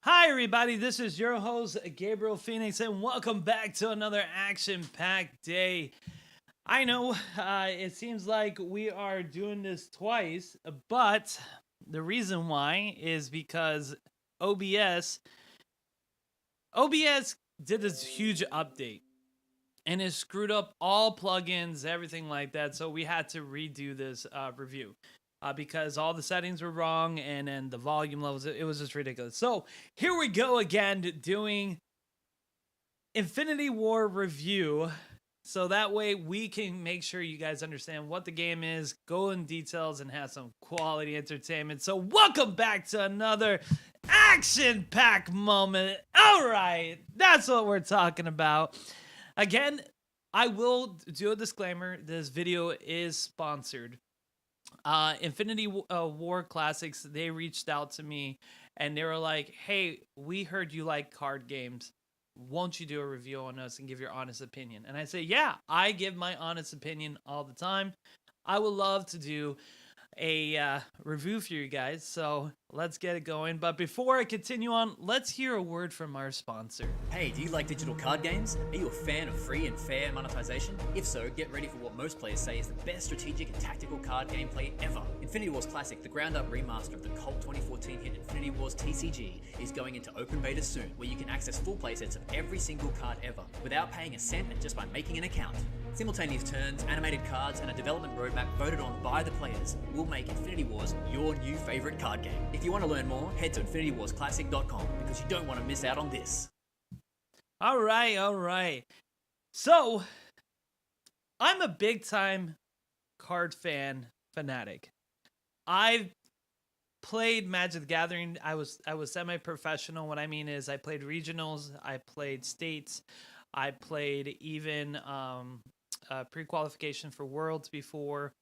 Hi, everybody. This is your host, Gabriel Phoenix, and welcome back to another action-packed day. I know it seems like we are doing this twice, but the reason why is because OBS OBS did this huge update and it screwed up all plugins, everything like that. So we had to redo this review because all the settings were wrong and then the volume levels, it was just ridiculous. So here we go again doing Infinity War review. So that way we can make sure you guys understand what the game is, go in details, and have some quality entertainment. So welcome back to another action-packed moment. All right, that's what we're talking about. Again, I will do a disclaimer. This video is sponsored. Infinity War Classics, they reached out to me and they were like, hey, we heard you like card games. Won't you do a review on us and give your honest opinion? And I say, yeah, I give my honest opinion all the time. I would love to do a review for you guys, so let's get it going. But before I continue on, let's hear a word from our sponsor. Hey, do you like digital card games? Are you a fan of free and fair monetization? If so, get ready for what most players say is the best strategic and tactical card gameplay ever. Infinity Wars Classic, the ground-up remaster of the cult 2014 hit Infinity Wars TCG, is going into open beta soon, where you can access full playsets of every single card ever, without paying a cent and just by making an account. Simultaneous turns, animated cards, and a development roadmap voted on by the players will make Infinity Wars your new favorite card game. If you want to learn more, head to infinitywarsclassic.com because you don't want to miss out on this. All right. So, I'm a big-time card fanatic. I've played Magic the Gathering. I was semi-professional. What I mean is I played regionals, I played states, I played even pre-qualification for Worlds before.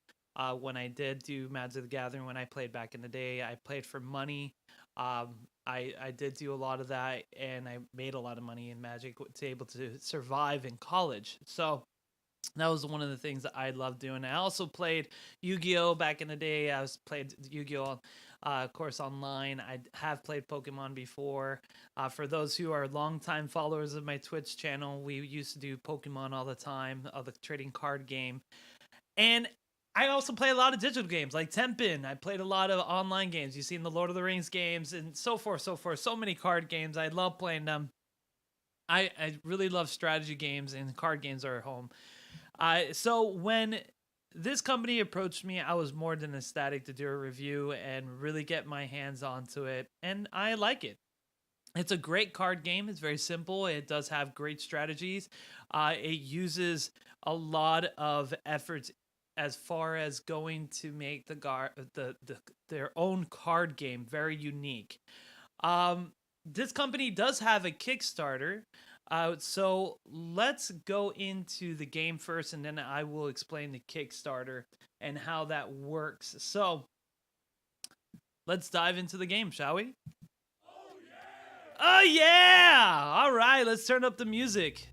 When I did do Magic the Gathering, when I played back in the day, I played for money. I did do a lot of that, and I made a lot of money in Magic to able to survive in college. So that was one of the things that I loved doing. I also played Yu-Gi-Oh! Back in the day. I played Yu-Gi-Oh! Of course, online. I have played Pokemon before. For those who are longtime followers of my Twitch channel, we used to do Pokemon all the time, the trading card game. And I also play a lot of digital games like Tempin. I played a lot of online games. You've seen the Lord of the Rings games and so forth. So many card games. I love playing them. I really love strategy games, and card games are at home. So when this company approached me, I was more than ecstatic to do a review and really get my hands onto it, and I like it. It's a great card game. It's very simple. It does have great strategies. It uses a lot of efforts as far as going to make their own card game very unique. This company does have a Kickstarter. So let's go into the game first, and then I will explain the Kickstarter and how that works. So let's dive into the game, shall we? Oh yeah! All right, let's turn up the music.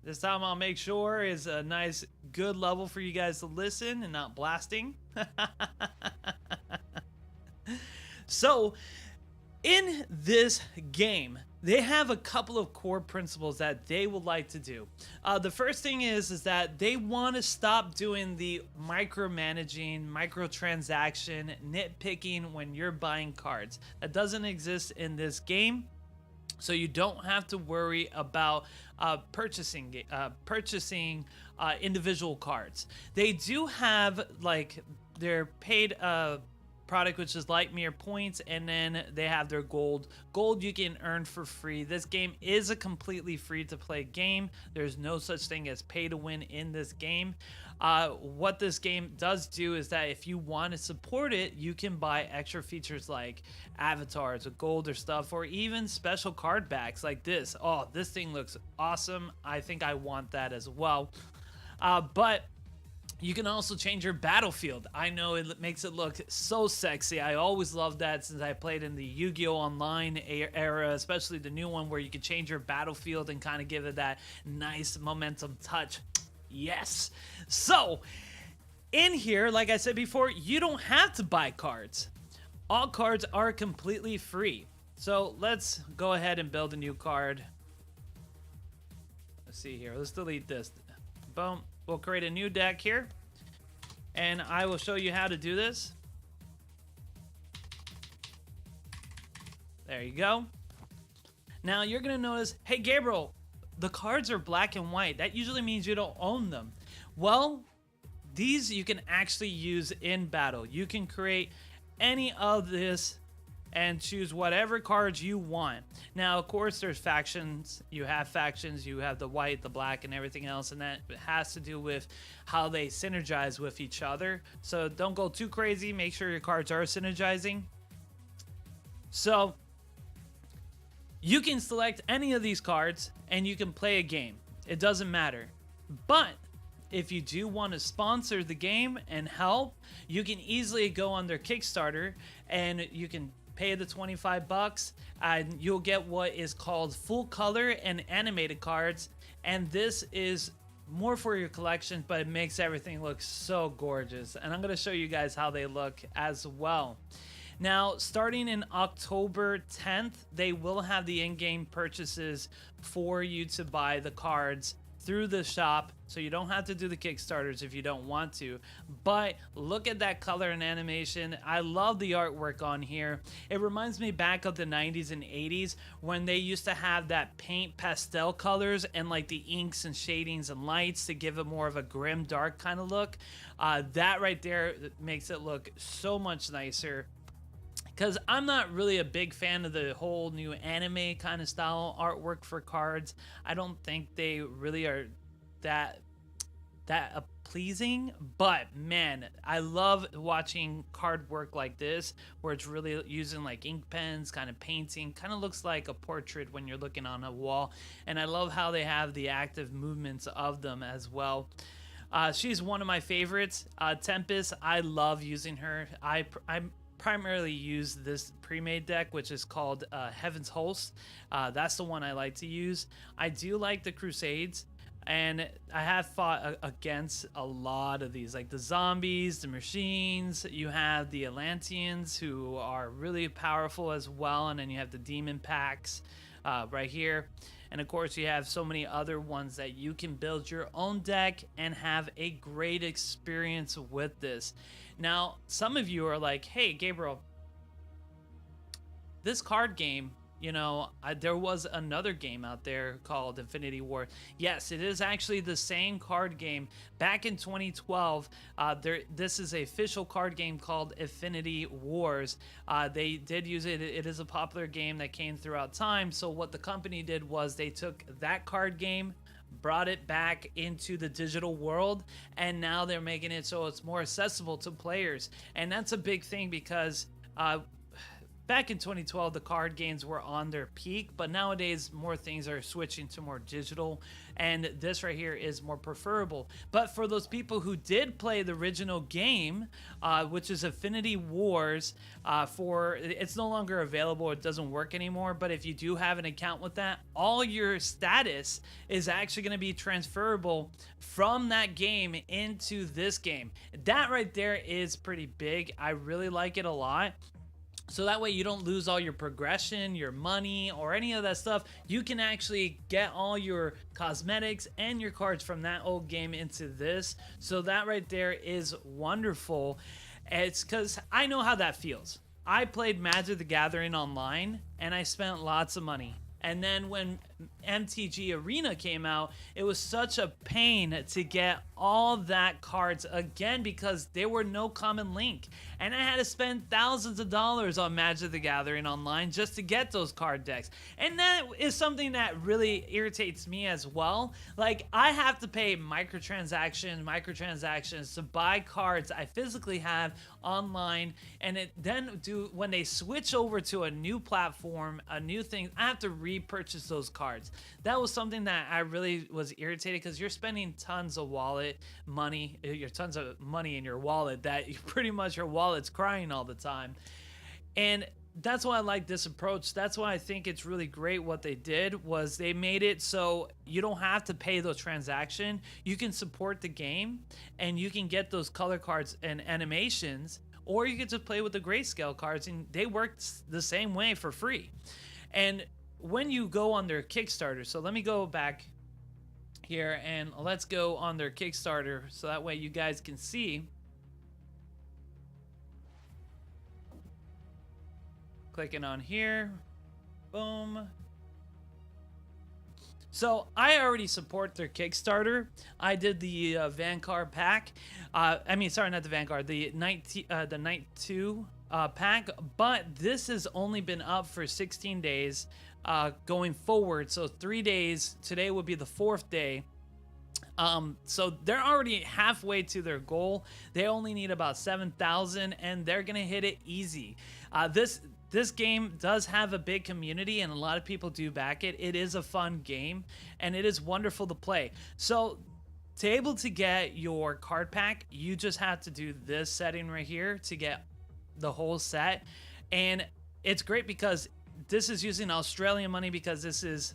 This time I'll make sure it's a nice, good level for you guys to listen and not blasting. So, in this game, they have a couple of core principles that they would like to do. The first thing is that they want to stop doing the micromanaging, microtransaction, nitpicking when you're buying cards. That doesn't exist in this game. So you don't have to worry about purchasing individual cards. They do have like their paid product, which is Lightmere points, and then they have their gold. Gold you can earn for free. This game is a completely free-to-play game. There's no such thing as pay to win in this game. What this game does do is that if you want to support it, you can buy extra features like avatars or gold or stuff, or even special card backs like this. Oh, this thing looks awesome. I think I want that as well. But you can also change your battlefield. I know it makes it look so sexy. I always loved that since I played in the Yu-Gi-Oh! Online era, especially the new one where you can change your battlefield and kind of give it that nice momentum touch. Yes. So, in here, like I said before, you don't have to buy cards. All cards are completely free. So let's go ahead and build a new card. Let's see here. Let's delete this. Boom. We'll create a new deck here. And I will show you how to do this. There you go. Now you're going to notice, hey, Gabriel, the cards are black and white. That usually means you don't own them. Well, these you can actually use in battle. You can create any of this and choose whatever cards you want. Now, of course, there's factions. You have the white, the black, and everything else, and that has to do with how they synergize with each other. So don't go too crazy. Make sure your cards are synergizing. So you can select any of these cards, and you can play a game. It doesn't matter. But if you do want to sponsor the game and help, you can easily go on their Kickstarter, and you can pay the $25 and you'll get what is called full color and animated cards, and this is more for your collection, but it makes everything look so gorgeous, and I'm going to show you guys how they look as well. Now, starting in October 10th, they will have the in-game purchases for you to buy the cards through the shop, so you don't have to do the Kickstarters if you don't want to. But look at that color and animation. I love the artwork on here. It reminds me back of the 90s and 80s when they used to have that paint pastel colors and like the inks and shadings and lights to give it more of a grim, dark kind of look. That right there makes it look so much nicer. Because I'm not really a big fan of the whole new anime kind of style artwork for cards. I don't think they really are that pleasing. But man, I love watching card work like this, where it's really using like ink pens, kind of painting, kind of looks like a portrait when you're looking on a wall. And I love how they have the active movements of them as well. She's one of my favorites. Tempest, I love using her. I primarily use this pre-made deck, which is called Heaven's Host. That's the one I like to use. I do like the Crusades, and I have fought against a lot of these, like the zombies, the machines. You have the Atlanteans, who are really powerful as well, and then you have the demon packs right here. And of course, you have so many other ones that you can build your own deck and have a great experience with this. Now, some of you are like, hey, Gabriel, this card game, you know, there was another game out there called Infinity War. Yes, it is actually the same card game. Back in 2012, this is an official card game called Infinity Wars. They did use it. It is a popular game that came throughout time. So what the company did was they took that card game, brought it back into the digital world, and now they're making it so it's more accessible to players. And that's a big thing because back in 2012, the card games were on their peak, but nowadays more things are switching to more digital, and this right here is more preferable. But for those people who did play the original game, which is Infinity Wars, it's no longer available, it doesn't work anymore, but if you do have an account with that, all your status is actually going to be transferable from that game into this game. That right there is pretty big. I really like it a lot. So that way you don't lose all your progression, your money, or any of that stuff. You can actually get all your cosmetics and your cards from that old game into this. So that right there is wonderful. It's because I know how that feels. I played Magic the Gathering online, and I spent lots of money. And then when MTG Arena came out, it was such a pain to get all that cards again because there were no common link. And I had to spend thousands of dollars on Magic the Gathering online just to get those card decks. And that is something that really irritates me as well. Like, I have to pay microtransactions to buy cards I physically have online, and when they switch over to a new platform, a new thing, I have to repurchase those cards. That was something that I really was irritated because you're spending tons of money in your wallet that pretty much your wallet's crying all the time. And that's why I like this approach. That's why I think it's really great. What they did was they made it so you don't have to pay those transactions. You can support the game and you can get those color cards and animations, or you could just play with the grayscale cards, and they work the same way for free. And when you go on their Kickstarter, so let me go back here and let's go on their Kickstarter so that way you guys can see. Clicking on here, boom. So I already support their Kickstarter. I did the Vanguard pack. I mean, sorry, not the Vanguard, the Night 2 pack. But this has only been up for 16 days going forward. So 3 days. Today would be the 4th day. So they're already halfway to their goal. They only need about 7,000, and they're gonna hit it easy. This game does have a big community, and a lot of people do back it. It is a fun game, and it is wonderful to play. So to able to get your card pack, you just have to do this setting right here to get the whole set. And it's great because this is using Australian money, because this is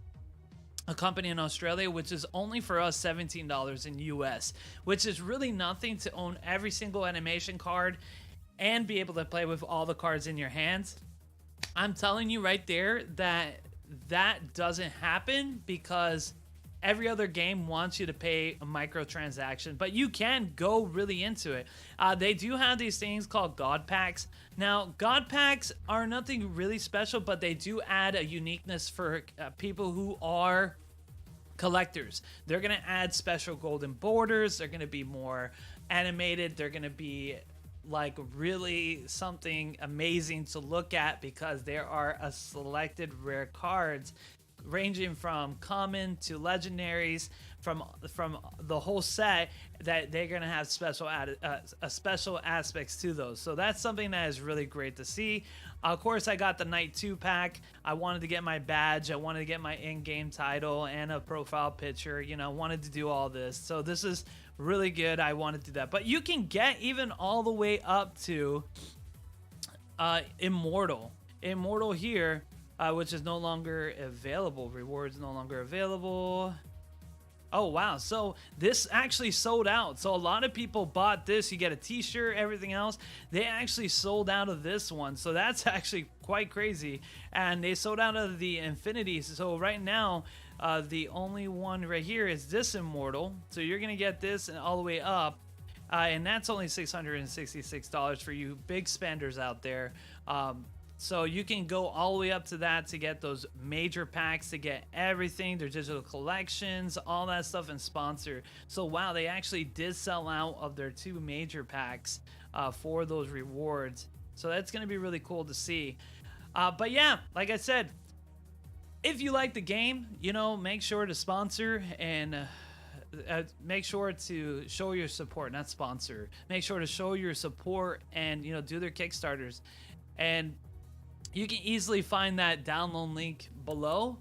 a company in Australia, which is only for us $17 in US, which is really nothing to own every single animation card and be able to play with all the cards in your hands. I'm telling you right there that that doesn't happen, because every other game wants you to pay a microtransaction, but you can go really into it. They do have these things called God Packs. Now, God Packs are nothing really special, but they do add a uniqueness for people who are collectors. They're going to add special golden borders. They're going to be more animated. They're going to be like really something amazing to look at, because there are a selected rare cards ranging from common to legendaries from the whole set, that they're gonna have special aspects to those. So that's something that is really great to see. Of course, I got the Night 2 pack. I wanted to get my badge. I wanted to get my in-game title and a profile picture. You know, wanted to do all this. So this is really good. I wanted to do that. But you can get even all the way up to Immortal. Immortal here, which is no longer available. Rewards no longer available. Oh, wow. So this actually sold out. So a lot of people bought this. You get a t-shirt, everything else. They actually sold out of this one. So that's actually quite crazy. And they sold out of the Infinity. So right now, the only one right here is this Immortal. So you're going to get this and all the way up. And that's only $666 for you big spenders out there. So you can go all the way up to that to get those major packs, to get everything, their digital collections, all that stuff, and sponsor. So wow, they actually did sell out of their 2 major packs for those rewards. So that's going to be really cool to see. But yeah, like I said, if you like the game, you know, make sure to sponsor and make sure to show your support, not sponsor. Make sure to show your support and, you know, do their Kickstarters. And you can easily find that download link below.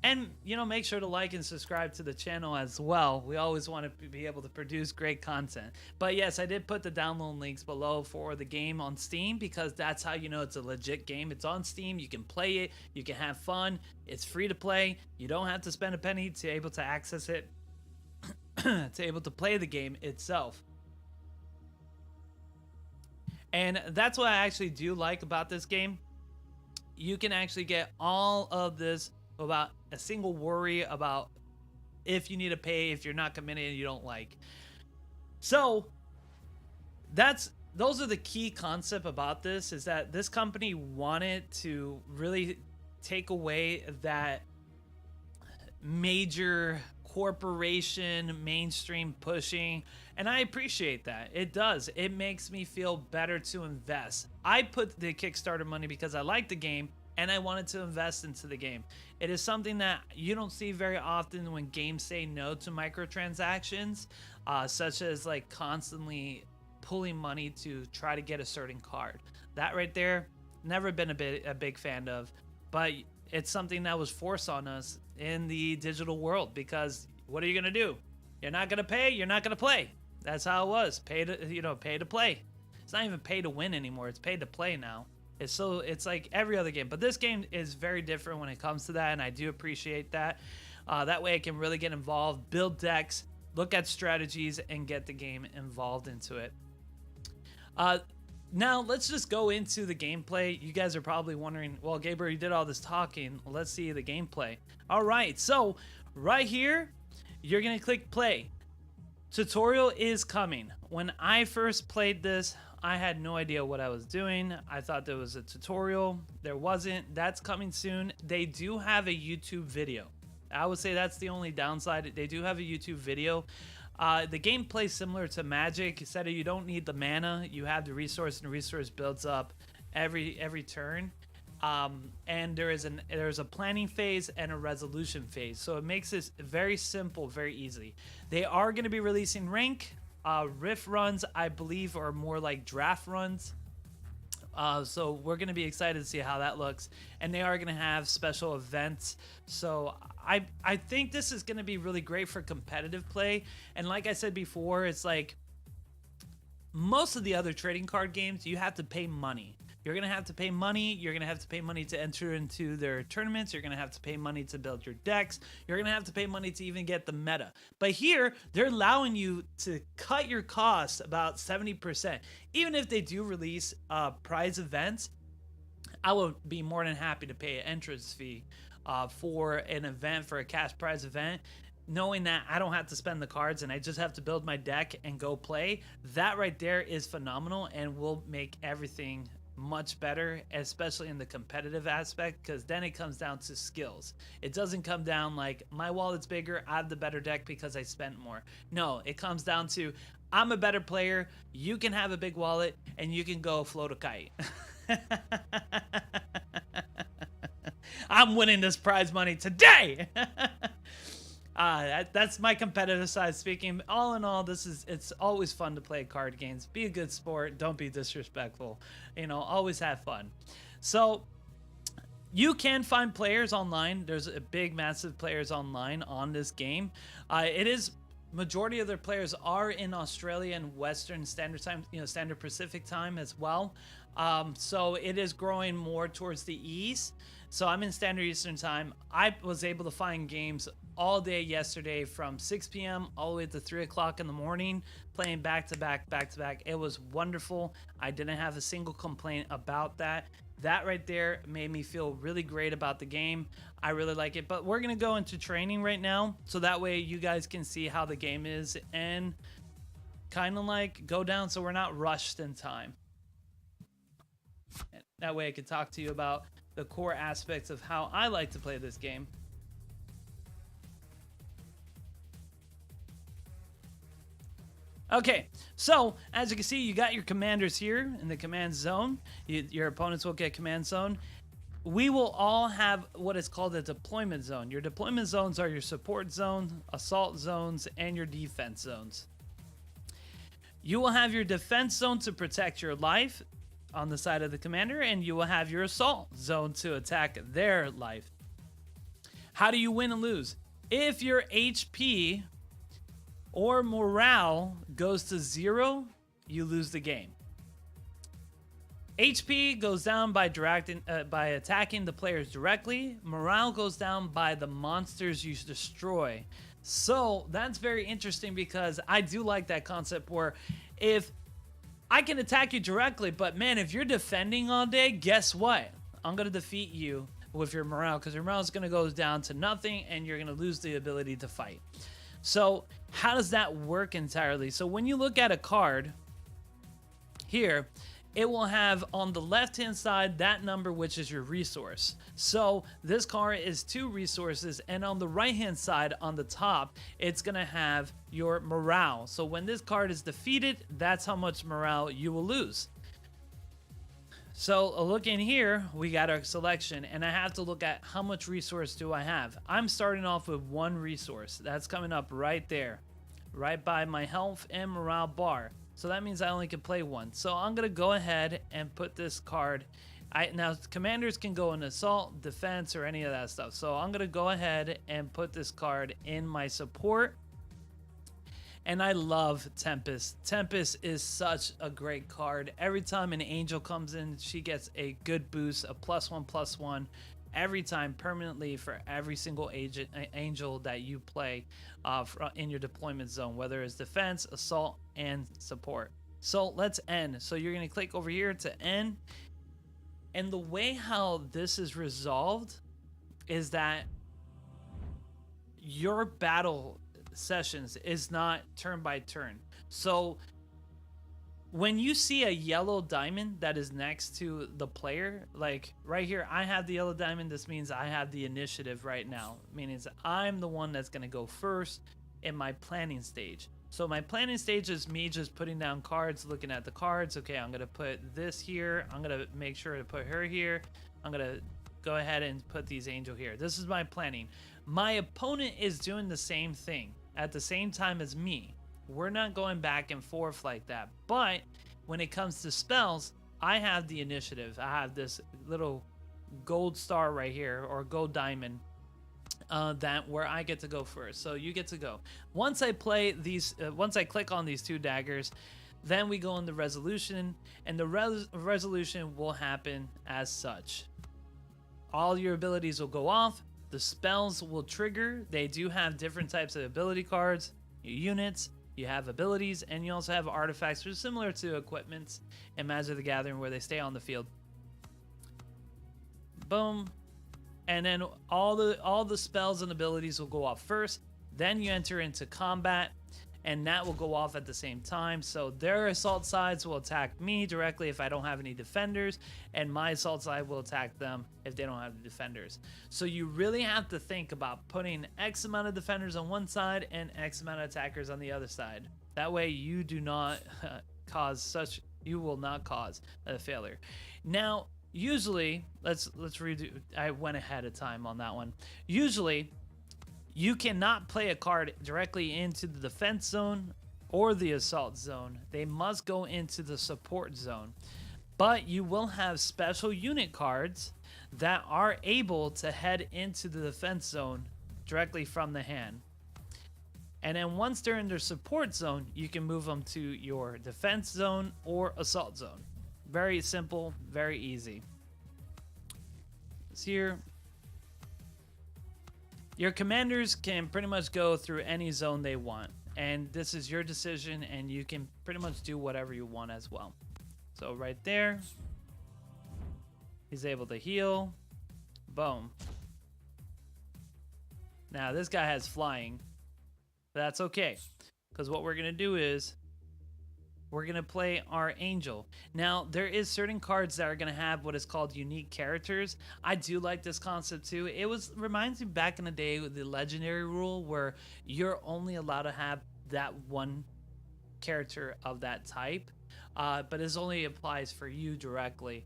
And, you know, make sure to like and subscribe to the channel as well. We always want to be able to produce great content. But yes, I did put the download links below for the game on Steam, because that's how you know it's a legit game. It's on Steam. You can play it. You can have fun. It's free to play. You don't have to spend a penny to be able to access it, to be able to play the game itself. And that's what I actually do like about this game. You can actually get all of this without a single worry about if you need to pay, if you're not committed and you don't like. So those are the key concept about this, is that this company wanted to really take away that major corporation mainstream pushing, and I appreciate that. It does. It makes me feel better to invest. I put the Kickstarter money because I like the game and I wanted to invest into the game. It is something that you don't see very often when games say no to microtransactions, such as like constantly pulling money to try to get a certain card. That right there, never been a big fan of, but it's something that was forced on us in the digital world, because what are you gonna do? You're not gonna pay, you're not gonna play. That's how it was. Pay to play. It's not even pay to win anymore. It's pay to play now. It's like every other game, but this game is very different when it comes to that, and I do appreciate that. That way I can really get involved, build decks, look at strategies, and get the game involved into it. now let's just go into the gameplay. You guys are probably wondering, well, Gabriel, you did all this talking. Let's see the gameplay. All right, so right here, you're gonna click play. Tutorial is coming. When I first played this, I had no idea what I was doing. I thought there was a tutorial. There wasn't. That's coming soon. They do have a YouTube video. I would say that's the only downside. They do have a YouTube video. The gameplay is similar to Magic. Instead of you don't need the mana, you have the resource, and the resource builds up every turn. And there's a planning phase and a resolution phase, so it makes this very simple, very easy. They are going to be releasing rank. Rift runs, I believe, are more like draft runs. So we're going to be excited to see how that looks. And they are going to have special events. So I think this is going to be really great for competitive play. And like I said before, it's like most of the other trading card games, you have to pay money. You're going to have to pay money. You're going to have to pay money to enter into their tournaments. You're going to have to pay money to build your decks. You're going to have to pay money to even get the meta. But here, they're allowing you to cut your costs about 70%. Even if they do release prize events, I would be more than happy to pay an entrance fee for an event, for a cash prize event. Knowing that I don't have to spend the cards and I just have to build my deck and go play, that right there is phenomenal and will make everything much better, especially in the competitive aspect, because then it comes down to skills. It doesn't come down like my wallet's bigger, I have the better deck because I spent more. No, it comes down to I'm a better player, you can have a big wallet, and you can go float a kite. I'm winning this prize money today. That's my competitive side speaking. All in all, it's always fun to play card games. Be a good sport. Don't be disrespectful. Always have fun. So you can find players online. There's a big, massive players online on this game. Majority of their players are in Australia and Western Standard Time, Standard Pacific Time as well. So it is growing more towards the east. So I'm in Standard Eastern Time. I was able to find games all day yesterday from 6 p.m. all the way to 3 o'clock in the morning, playing back to back. It was wonderful. I didn't have a single complaint about that. That right there made me feel really great about the game. I really like it. But we're going to go into training right now, so that way you guys can see how the game is and kind of like go down so we're not rushed in time. That way I can talk to you about the core aspects of how I like to play this game. Okay, so as you can see, you got your commanders here in the command zone. Your opponents will get command zone. We will all have what is called a deployment zone. Your deployment zones are your support zones, assault zones, and your defense zones. You will have your defense zone to protect your life on the side of the commander, and you will have your assault zone to attack their life. How do you win and lose? If your HP or morale goes to 0, you lose the game. HP goes down by attacking the players directly. Morale goes down by the monsters you destroy. So that's very interesting, because I do like that concept where if I can attack you directly, but man, if you're defending all day, guess what? I'm going to defeat you with your morale, because your morale is going to go down to nothing and you're going to lose the ability to fight. So how does that work entirely? So when you look at a card here, it will have on the left hand side that number, which is your resource. So this card is 2 resources, and on the right hand side on the top, it's gonna have your morale. So when this card is defeated, that's how much morale you will lose. So look in here, we got our selection, and I have to look at how much resource do I have. I'm starting off with 1 resource. That's coming up right there, right by my health and morale bar. So that means I only can play 1. So I'm going to go ahead and put this card. Now, commanders can go in assault, defense, or any of that stuff. So I'm going to go ahead and put this card in my support. And I love Tempest. Tempest is such a great card. Every time an angel comes in, she gets a good boost, a +1/+1. Every time, permanently, for every single angel that you play in your deployment zone, whether it's defense, assault, and support. So let's end. So you're going to click over here to end. And the way how this is resolved is that your battle sessions is not turn by turn. So when you see a yellow diamond that is next to the player, like right here, I have the yellow diamond. This means I have the initiative right now, meaning I'm the one that's going to go first in my planning stage. So my planning stage is me just putting down cards, looking at the cards. Okay, I'm going to put this here. I'm going to make sure to put her here. I'm going to go ahead and put these angel here. This is my planning. My opponent is doing the same thing at the same time as me. We're not going back and forth like that. But when it comes to spells, I have the initiative. I have this little gold star right here, or gold diamond, that where I get to go first. So you get to go. Once I play these, once I click on these two daggers, then we go into resolution, and the resolution will happen as such. All your abilities will go off. The spells will trigger. They do have different types of ability cards, units. You have abilities, and you also have artifacts, which are similar to equipments in Magic the Gathering, where they stay on the field. Boom. And then all the spells and abilities will go off first. Then you enter into combat, and that will go off at the same time. So their assault sides will attack me directly if I don't have any defenders, and my assault side will attack them if they don't have the defenders. So you really have to think about putting X amount of defenders on one side and X amount of attackers on the other side. That way you do not you will not cause a failure. Now, usually, let's redo. I went ahead of time on that one. Usually, you cannot play a card directly into the defense zone or the assault zone. They must go into the support zone. But you will have special unit cards that are able to head into the defense zone directly from the hand. And then once they're in their support zone, you can move them to your defense zone or assault zone. Very simple, very easy. It's here. Your commanders can pretty much go through any zone they want, and this is your decision, and you can pretty much do whatever you want as well. So right there, he's able to heal. Boom. Now this guy has flying. That's okay, because what we're gonna do is we're going to play our angel. Now, there is certain cards that are going to have what is called unique characters. I do like this concept too. It reminds me back in the day with the legendary rule, where you're only allowed to have that one character of that type, but it only applies for you directly.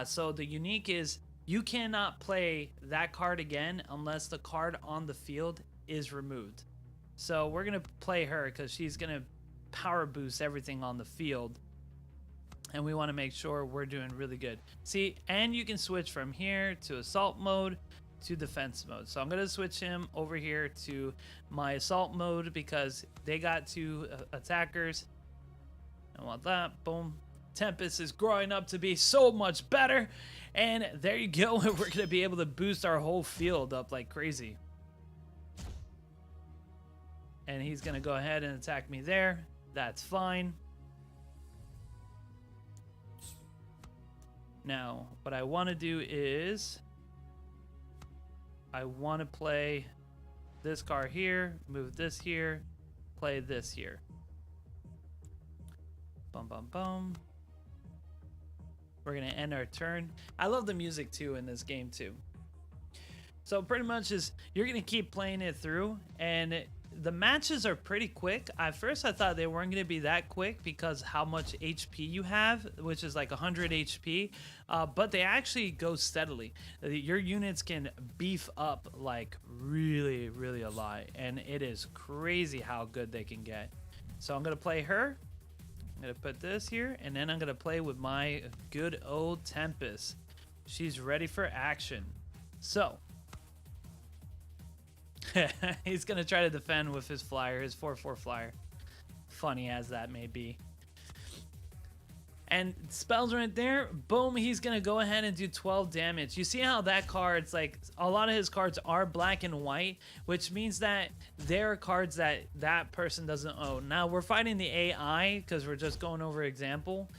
So the unique is you cannot play that card again unless the card on the field is removed. So we're going to play her because she's going to power boost everything on the field, and we want to make sure we're doing really good. See, and you can switch from here to assault mode to defense mode. So I'm going to switch him over here to my assault mode because they got two attackers. I want that. Boom. Tempest is growing up to be so much better, and there you go. We're going to be able to boost our whole field up like crazy. And he's going to go ahead and attack me there. That's fine. Now, what I want to do is I want to play this card here, move this here, play this here. Bum, bum, bum. We're going to end our turn. I love the music too in this game too. So pretty much you're going to keep playing it through, and the matches are pretty quick. At first I thought they weren't going to be that quick because how much HP you have, which is like 100 HP, but they actually go steadily. Your units can beef up like really a lot, and it is crazy how good they can get. So I'm going to play her. I'm going to put this here, and then I'm going to play with my good old Tempest. She's ready for action. So he's going to try to defend with his flyer, his 4/4 flyer. Funny as that may be. And spells right there, boom, he's gonna go ahead and do 12 damage. You see how that card's like, a lot of his cards are black and white, which means that there are cards that that person doesn't own. Now we're fighting the AI because we're just going over example.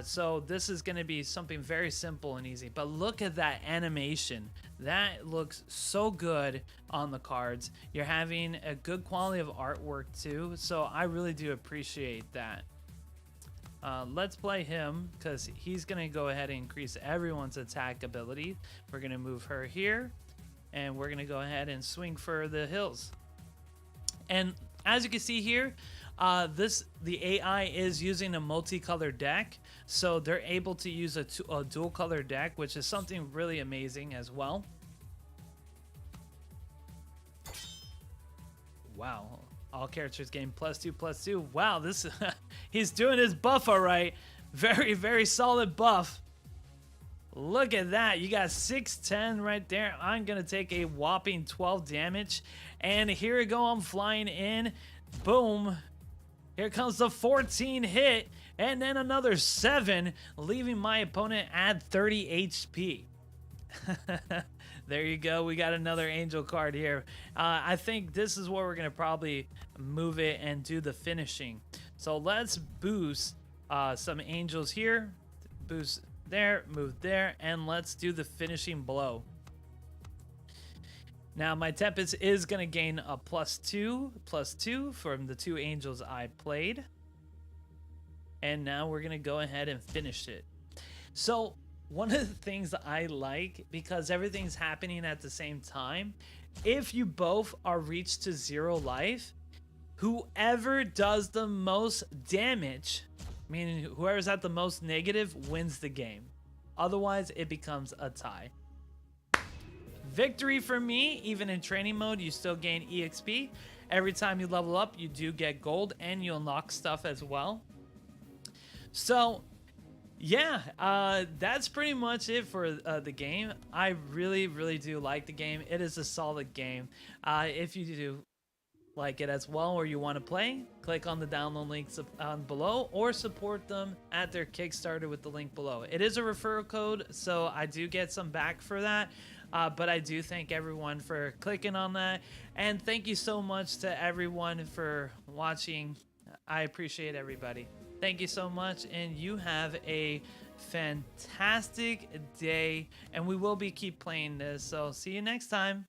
So this is gonna be something very simple and easy, but look at that animation. That looks so good on the cards. You're having a good quality of artwork too, so I really do appreciate that. Let's play him because he's going to go ahead and increase everyone's attack ability. We're going to move her here, and we're going to go ahead and swing for the hills. And as you can see here, the AI is using a multicolored deck, so they're able to use a dual color deck, which is something really amazing as well. Wow. All characters gain +2/+2. Wow, this he's doing his buff all right. Very, very solid buff. Look at that. You got 610 right there. I'm going to take a whopping 12 damage. And here we go. I'm flying in. Boom. Here comes the 14 hit. And then another 7, leaving my opponent at 30 HP. There you go. We got another angel card here. I think this is where we're going to probably move it and do the finishing. So let's boost some angels here. Boost there, move there, and let's do the finishing blow. Now my Tempest is going to gain a +2/+2 from the 2 angels I played. And now we're going to go ahead and finish it. So one of the things that I like, because everything's happening at the same time, if you both are reached to 0 life, whoever does the most damage, meaning whoever's at the most negative, wins the game. Otherwise, it becomes a tie. Victory for me. Even in training mode, you still gain EXP. Every time you level up, you do get gold, and you unlock stuff as well. So yeah, that's pretty much it for the game. I really, really do like the game. It is a solid game. If you do like it as well, or you want to play, click on the download links below, or support them at their Kickstarter with the link below. It is a referral code, so I do get some back for that. But I do thank everyone for clicking on that. And thank you so much to everyone for watching. I appreciate everybody. Thank you so much, and you have a fantastic day, and we will keep playing this, so see you next time.